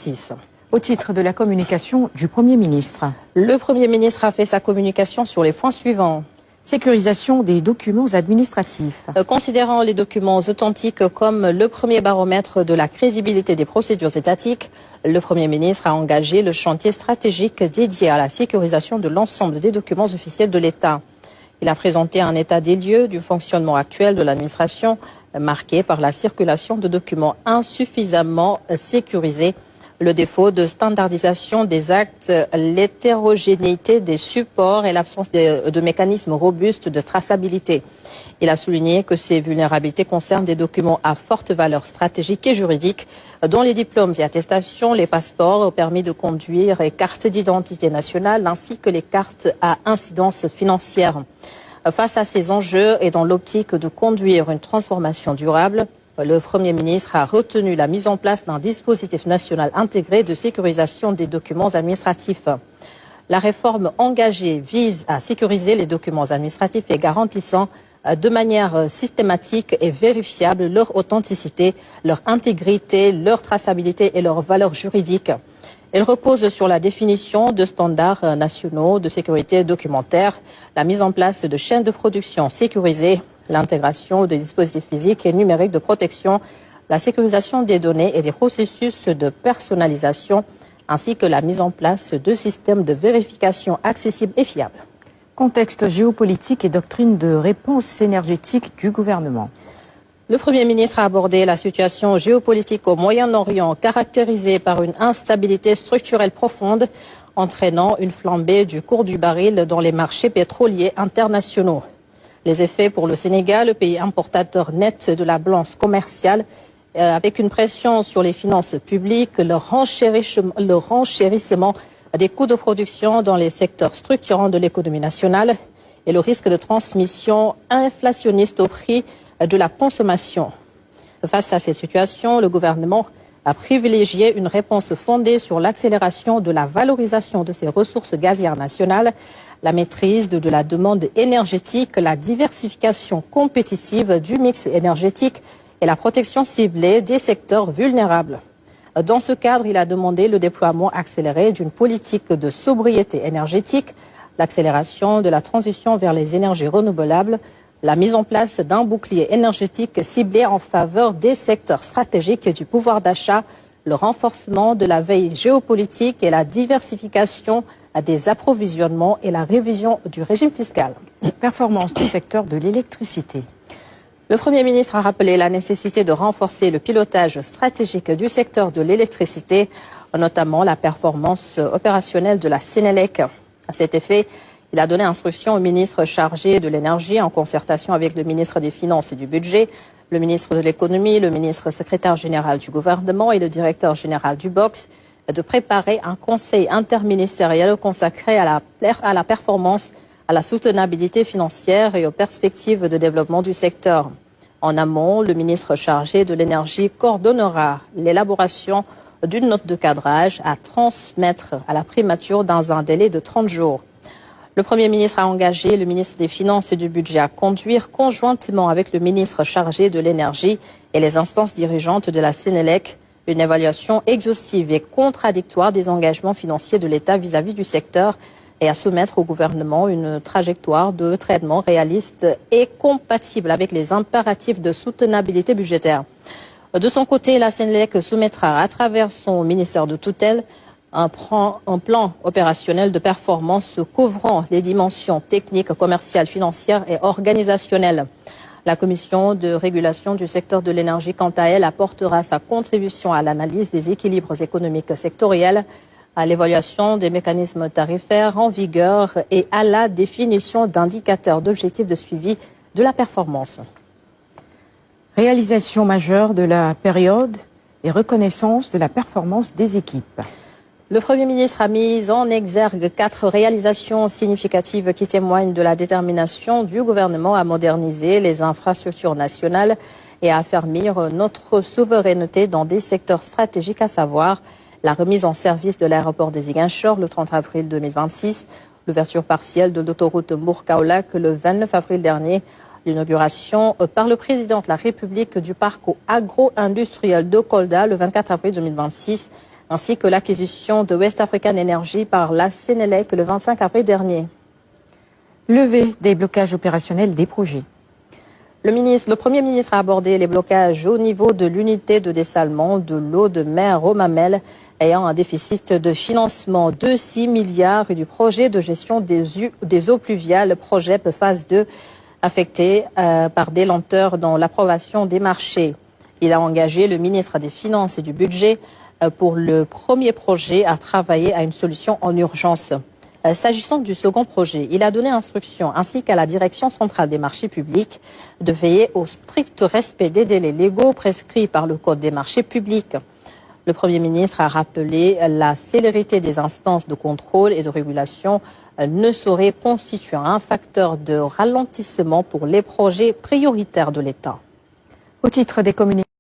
2026. Au titre de la communication du Premier ministre. Le Premier ministre a fait sa communication sur les points suivants. Sécurisation des documents administratifs. Considérant les documents authentiques comme le premier baromètre de la crédibilité des procédures étatiques, le Premier ministre a engagé le chantier stratégique dédié à la sécurisation de l'ensemble des documents officiels de l'État. Il a présenté un état des lieux du fonctionnement actuel de l'administration, marqué par la circulation de documents insuffisamment sécurisés, le défaut de standardisation des actes, l'hétérogénéité des supports et l'absence de mécanismes robustes de traçabilité. Il a souligné que ces vulnérabilités concernent des documents à forte valeur stratégique et juridique, dont les diplômes et attestations, les passeports, permis de conduire et cartes d'identité nationale, ainsi que les cartes à incidence financière. Face à ces enjeux et dans l'optique de conduire une transformation durable, le Premier ministre a retenu la mise en place d'un dispositif national intégré de sécurisation des documents administratifs. La réforme engagée vise à sécuriser les documents administratifs et garantissant de manière systématique et vérifiable leur authenticité, leur intégrité, leur traçabilité et leur valeur juridique. Elle repose sur la définition de standards nationaux de sécurité documentaire, la mise en place de chaînes de production sécurisées, l'intégration de dispositifs physiques et numériques de protection, la sécurisation des données et des processus de personnalisation, ainsi que la mise en place de systèmes de vérification accessibles et fiables. Contexte géopolitique et doctrine de réponse énergétique du gouvernement. Le Premier ministre a abordé la situation géopolitique au Moyen-Orient, caractérisée par une instabilité structurelle profonde, entraînant une flambée du cours du baril dans les marchés pétroliers internationaux. Les effets pour le Sénégal, le pays importateur net de la balance commerciale, avec une pression sur les finances publiques, le renchérissement des coûts de production dans les secteurs structurants de l'économie nationale et le risque de transmission inflationniste au prix de la consommation. Face à ces situations, le gouvernement a privilégié une réponse fondée sur l'accélération de la valorisation de ses ressources gazières nationales, la maîtrise de la demande énergétique, la diversification compétitive du mix énergétique et la protection ciblée des secteurs vulnérables. Dans ce cadre, il a demandé le déploiement accéléré d'une politique de sobriété énergétique, l'accélération de la transition vers les énergies renouvelables, la mise en place d'un bouclier énergétique ciblé en faveur des secteurs stratégiques et du pouvoir d'achat, le renforcement de la veille géopolitique et la diversification des approvisionnements et la révision du régime fiscal. Performance du secteur de l'électricité. Le Premier ministre a rappelé la nécessité de renforcer le pilotage stratégique du secteur de l'électricité, notamment la performance opérationnelle de la Sénélec. À cet effet, il a donné instruction au ministre chargé de l'énergie en concertation avec le ministre des Finances et du Budget, le ministre de l'économie, le ministre secrétaire général du gouvernement et le directeur général du BOX de préparer un conseil interministériel consacré à la performance, à la soutenabilité financière et aux perspectives de développement du secteur. En amont, le ministre chargé de l'énergie coordonnera l'élaboration d'une note de cadrage à transmettre à la primature dans un délai de 30 jours. Le Premier ministre a engagé le ministre des Finances et du Budget à conduire conjointement avec le ministre chargé de l'énergie et les instances dirigeantes de la Sénélec une évaluation exhaustive et contradictoire des engagements financiers de l'État vis-à-vis du secteur et à soumettre au gouvernement une trajectoire de traitement réaliste et compatible avec les impératifs de soutenabilité budgétaire. De son côté, la Sénélec soumettra à travers son ministère de tutelle un plan opérationnel de performance couvrant les dimensions techniques, commerciales, financières et organisationnelles. La commission de régulation du secteur de l'énergie, quant à elle, apportera sa contribution à l'analyse des équilibres économiques sectoriels, à l'évaluation des mécanismes tarifaires en vigueur et à la définition d'indicateurs d'objectifs de suivi de la performance. Réalisation majeure de la période et reconnaissance de la performance des équipes. Le Premier ministre a mis en exergue 4 réalisations significatives qui témoignent de la détermination du gouvernement à moderniser les infrastructures nationales et à affermir notre souveraineté dans des secteurs stratégiques, à savoir la remise en service de l'aéroport de Ziguinchor le 30 avril 2026, l'ouverture partielle de l'autoroute Mbour-Kaolack le 29 avril dernier, l'inauguration par le président de la République du parc agro-industriel de Kolda le 24 avril 2026, ainsi que l'acquisition de West African Energy par la Sénélec le 25 avril dernier. Lever des blocages opérationnels des projets. Le Premier ministre a abordé les blocages au niveau de l'unité de dessalement de l'eau de mer au Mamel, ayant un déficit de financement de 6 milliards et du projet de gestion des eaux pluviales, PROGEP phase 2, affecté par des lenteurs dans l'approbation des marchés. Il a engagé le ministre des Finances et du Budget pour le premier projet à travailler à une solution en urgence. S'agissant du second projet, il a donné instruction ainsi qu'à la Direction centrale des marchés publics de veiller au strict respect des délais légaux prescrits par le Code des marchés publics. Le Premier ministre a rappelé la célérité des instances de contrôle et de régulation ne saurait constituer un facteur de ralentissement pour les projets prioritaires de l'État. Au titre des communications.